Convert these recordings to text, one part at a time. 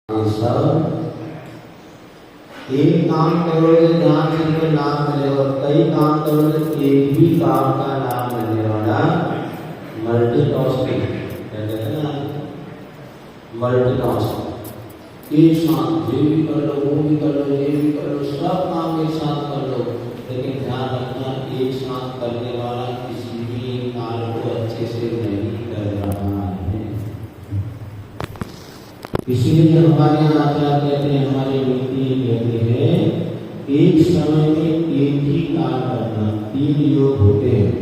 सब एक काम करोगे जहाँ से तुम्हें लाभ मिलेगा और कई काम करोगे तो एक ही काम का लाभ मिलने वाला मल्टीटास्किंग कहते हैं ना, मल्टीटास्किंग। एक साथ ये भी कर लो, वो भी कर लो, ये भी कर लो, सब काम एक साथ कर लो, लेकिन ध्यान रखना एक साथ करने वाला किसी भी कार्य को अच्छे से नहीं कर रहा है। इसीलिए हमारे यहाँ आचार्य कहते हैं, हमारी नीति कहती है एक समय में एक ही कार्य करना। 3 योग होते हैं,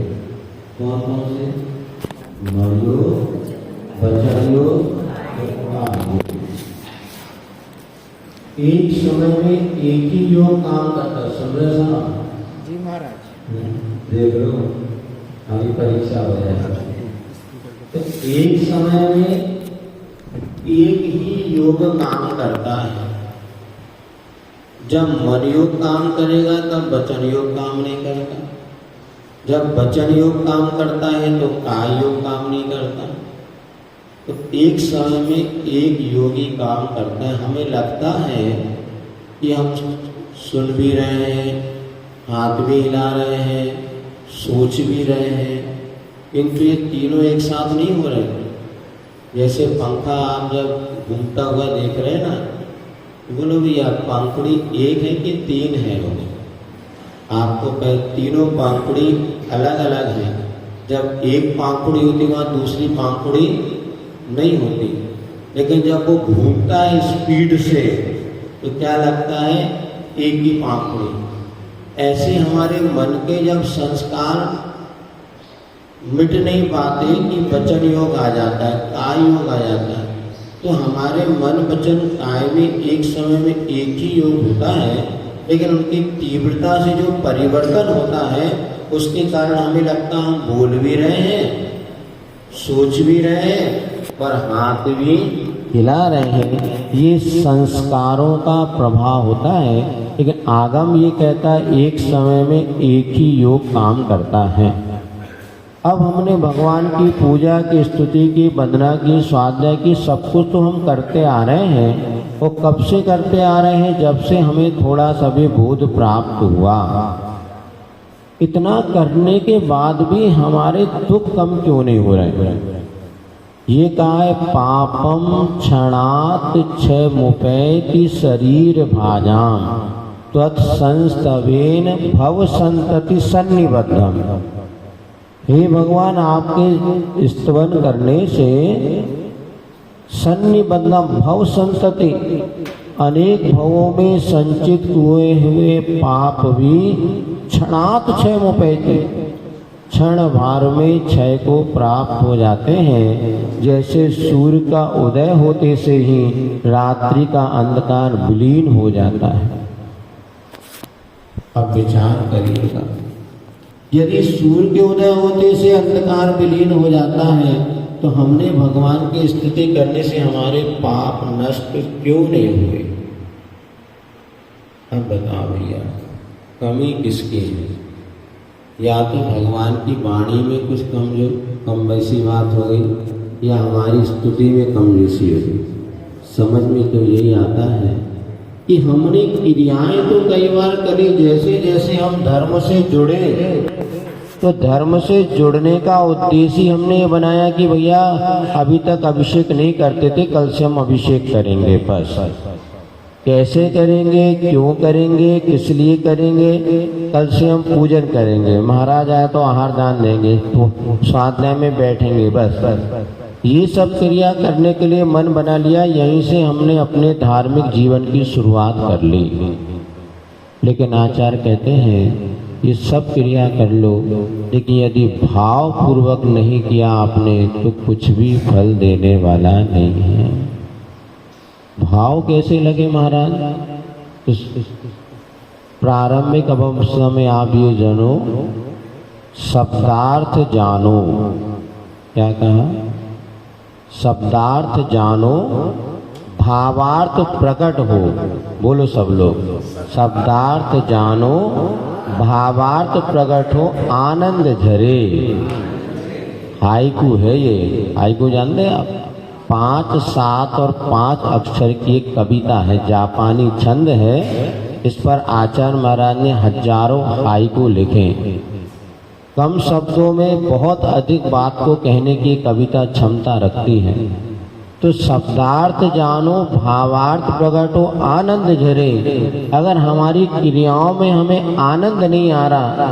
कौन कौन से? मन योग, वचन योग, कर्म योग। एक समय में एक ही योग काम करता है। समझे साहब जी महाराज? देख लो अभी परीक्षा हो जाएगा। तो एक समय में एक ही योग काम करता है। जब मन योग काम करेगा तब वचन योग काम नहीं करता। जब वचन योग काम करता है तो काय योग काम नहीं करता। तो एक समय में एक योगी काम करता है। हमें लगता है कि हम सुन भी रहे हैं, हाथ भी हिला रहे हैं, सोच भी रहे हैं, किंतु ये तीनों एक साथ नहीं हो रहे। जैसे पंखा आप जब घूमता हुआ देख रहे हैं ना, बोलो भैया पंखुड़ी एक है कि 3 है? आपको तीनों पंखुड़ी अलग अलग है। जब एक पंखुड़ी होती वहाँ दूसरी पंखुड़ी नहीं होती, लेकिन जब वो घूमता है स्पीड से तो क्या लगता है? एक ही पंखुड़ी। ऐसे हमारे मन के जब संस्कार मिट नहीं पाते कि वचन योग आ जाता है, काय योग आ जाता है, तो हमारे मन वचन काय में एक समय में एक ही योग होता है, लेकिन उनकी तीव्रता से जो परिवर्तन होता है उसके कारण हमें लगता हम बोल भी रहे हैं, सोच भी रहे हैं और हाथ भी हिला रहे हैं। ये संस्कारों का प्रभाव होता है। लेकिन आगम ये कहता है एक समय में एक ही योग काम करता है। अब हमने भगवान की पूजा की, स्तुति की, वंदना की, स्वाध्याय की, सब कुछ तो हम करते आ रहे हैं। वो कब से करते आ रहे हैं? जब से हमें थोड़ा सा भी बोध प्राप्त हुआ। इतना करने के बाद भी हमारे दुख कम क्यों नहीं हो रहे? ये कहा है, पापम क्षणात क्षय मुपैति शरीर भाजाम त्वत्संस्तवेन भव संतति सन्निबद्धम। हे भगवान, आपके स्तवन करने से सन्निबद्धम भव संतति, अनेक भवों में संचित हुए हुए पाप भी क्षणात क्षय मुपैति, क्षण भार में क्षय को प्राप्त हो जाते हैं। जैसे सूर्य का उदय होते से ही रात्रि का अंधकार विलीन हो जाता है। अब विचार करिएगा, यदि सूर्य के उदय होते से अंधकार विलीन हो जाता है तो हमने भगवान की स्तुति करने से हमारे पाप नष्ट क्यों नहीं हुए? अब बताओ भैया, कमी किसकी है? या तो भगवान की वाणी में कुछ कम वैसी बात हो गई, या हमारी स्तुति में कम जैसी हो गई। समझ में तो यही आता है कि हमने क्रियाएं तो कई बार करी। जैसे जैसे हम धर्म से जुड़े तो धर्म से जुड़ने का उद्देश्य ही हमने ये बनाया कि भैया अभी तक अभिषेक नहीं करते थे, कल से हम अभिषेक करेंगे। बस कैसे करेंगे, क्यों करेंगे, किस लिए करेंगे? कल से हम पूजन करेंगे, महाराज आए तो आहार दान देंगे, तो स्वाध्याय में बैठेंगे। बस ये सब क्रिया करने के लिए मन बना लिया। यहीं से हमने अपने धार्मिक जीवन की शुरुआत कर ली। लेकिन आचार्य कहते हैं ये सब क्रिया कर लो, लेकिन यदि भाव पूर्वक नहीं किया आपने तो कुछ भी फल देने वाला नहीं है। भाव कैसे लगे महाराज? प्रारंभिक अवस्था में आप ये जानो, शब्दार्थ जानो। क्या कहा? शब्दार्थ जानो, भावार्थ प्रकट हो। बोलो सब लोग, शब्दार्थ जानो, भावार्थ प्रकट हो, आनंद झरे। हाइकू है ये, हाइकू जानते हैं आप? 5, 7 और 5 अक्षर की एक कविता है, जापानी छंद है। इस पर आचार्य महाराज ने हजारों हाइकू लिखे। कम शब्दों में बहुत अधिक बात को कहने की कविता क्षमता रखती है। तो शब्दार्थ जानो, भावार्थ प्रकटो, आनंद झरे। अगर हमारी क्रियाओं में हमें आनंद नहीं आ रहा,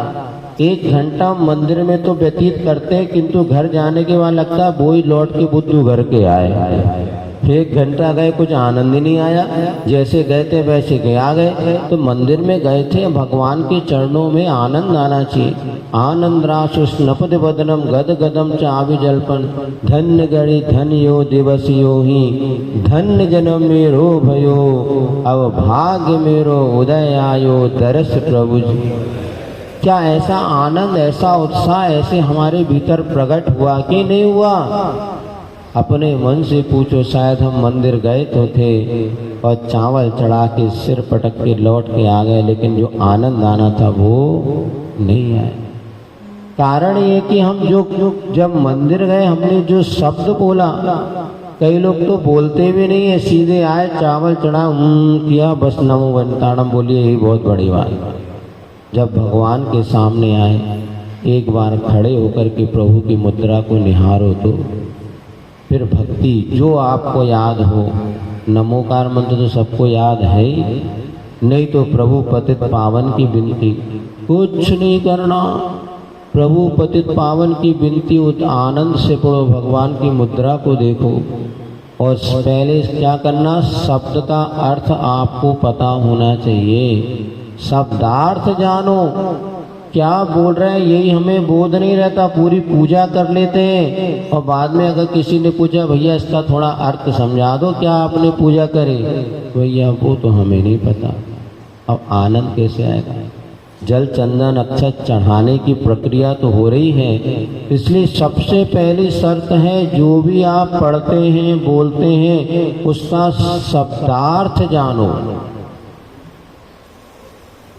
1 घंटा मंदिर में तो व्यतीत करते हैं, किंतु घर जाने के बाद लगता है वो ही लौट के बुद्धू घर के आए। फिर 1 घंटा गए, कुछ आनंद ही नहीं आया, जैसे गए थे वैसे के आ गए। तो मंदिर में गए थे, भगवान के चरणों में आनंद आना चाहिए। आनंद राशु स्नपद बदनम गद गदम चावि जलपन, धन्य गणि धन्य यो दिवस यो ही, धन्य जन्म मेरो भयो, अब भाग्य मेरो उदय आयो, दरस प्रभु जी। क्या ऐसा आनंद, ऐसा उत्साह ऐसे हमारे भीतर प्रकट हुआ कि नहीं हुआ? अपने मन से पूछो। शायद हम मंदिर गए तो थे और चावल चढ़ा के सिर पटक के लौट के आ गए, लेकिन जो आनंद आना था वो नहीं आया। कारण ये कि हम जब मंदिर गए, हमने जो शब्द बोला, कई लोग तो बोलते भी नहीं है, सीधे आए, चावल चढ़ा, किया, बस नमो वंताणम बोलिए, यही बहुत बड़ी बात। जब भगवान के सामने आए, एक बार खड़े होकर के प्रभु की मुद्रा को निहारो, तो फिर भक्ति जो आपको याद हो, नमोकार मंत्र तो सबको याद है ही, नहीं तो प्रभु पतित पावन की विनती, कुछ नहीं करना, प्रभु पतित पावन की विनती, आनंद से पढ़ो, भगवान की मुद्रा को देखो। और पहले क्या करना, शब्द का अर्थ आपको पता होना चाहिए। शब्दार्थ जानो, क्या बोल रहे हैं यही हमें बोध नहीं रहता। पूरी पूजा कर लेते हैं और बाद में अगर किसी ने पूछा, भैया इसका थोड़ा अर्थ समझा दो, क्या आपने पूजा करे? भैया वो तो हमें नहीं पता। अब आनंद कैसे आएगा? जल चंदन अक्षत चढ़ाने की प्रक्रिया तो हो रही है, इसलिए सबसे पहली शर्त है, जो भी आप पढ़ते हैं, बोलते हैं, उसका शब्दार्थ जानो।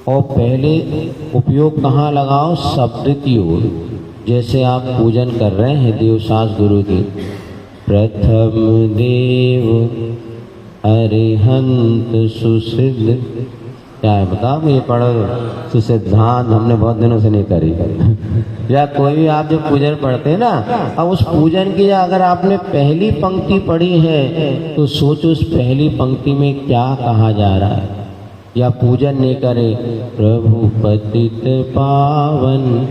और पहले उपयोग कहाँ लगाओ? शब्द की ओर। जैसे आप पूजन कर रहे हैं देवसास गुरु के, प्रथम देव अरिहंत सुसिद्ध, क्या है बताओ? ये पढ़ो, सुसिद्धांत हमने बहुत दिनों से नहीं करी। या कोई भी आप जो पूजन पढ़ते हैं ना, अब उस पूजन की अगर आपने पहली पंक्ति पढ़ी है तो सोचो उस पहली पंक्ति में क्या कहा जा रहा है। या पूजन नहीं करे, प्रभु पतित पावन,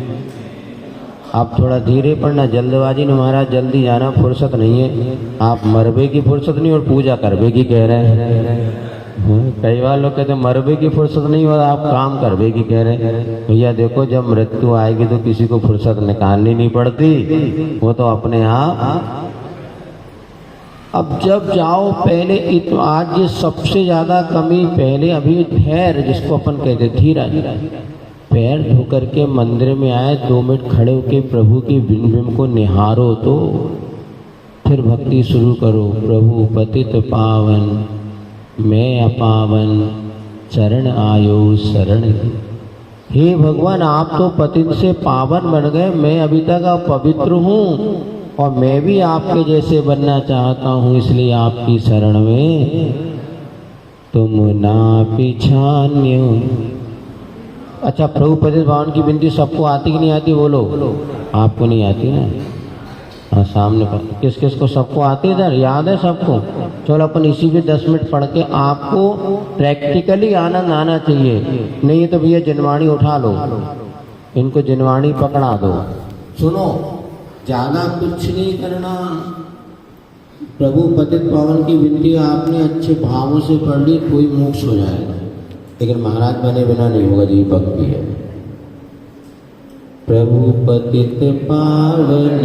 आप थोड़ा धीरे पढ़ना, जल्दबाजी में महाराज जल्दी जाना, फुर्सत नहीं है। आप मरबे की फुर्सत नहीं और पूजा करबे की कह रहे हैं। कई बार लोग कहते हैं मरबे की फुर्सत नहीं और आप काम करबे की कह रहे हैं। भैया देखो, जब मृत्यु आएगी तो किसी को फुर्सत निकालनी नहीं पड़ती, वो तो अपने आप। अब जब जाओ पहले, आज ये सबसे ज़्यादा कमी पहले, अभी धैर्य जिसको अपन कहते, धीरज, पैर धो करके मंदिर में आए, 2 मिनट खड़े होके प्रभु की बिंब को निहारो, तो फिर भक्ति शुरू करो। प्रभु पतित पावन, मैं अपावन, चरण आयो शरण। हे भगवान, आप तो पतित से पावन बन गए, मैं अभी तक अपवित्र हूँ और मैं भी आपके जैसे बनना चाहता हूँ, इसलिए आपकी शरण में तुम ना पिछान्यो। अच्छा, प्रभु पतित पावन की विनती सबको आती कि नहीं आती? बोलो, आपको नहीं आती ना? हाँ, सामने पर किस किस को सबको आती है? इधर याद है सबको? चलो अपन इसी भी 10 मिनट पढ़ के, आपको प्रैक्टिकली आनंद आना चाहिए। नहीं तो भैया जिनवाणी उठा लो, इनको जिनवाणी पकड़ा दो। सुनो, ज़्यादा कुछ नहीं करना। प्रभु पतित पावन की विनती आपने अच्छे भावों से पढ़ ली, कोई मोक्ष हो जाएगा, लेकिन महाराज बने बिना नहीं होगा जी, भक्ति है। प्रभु पतित पावन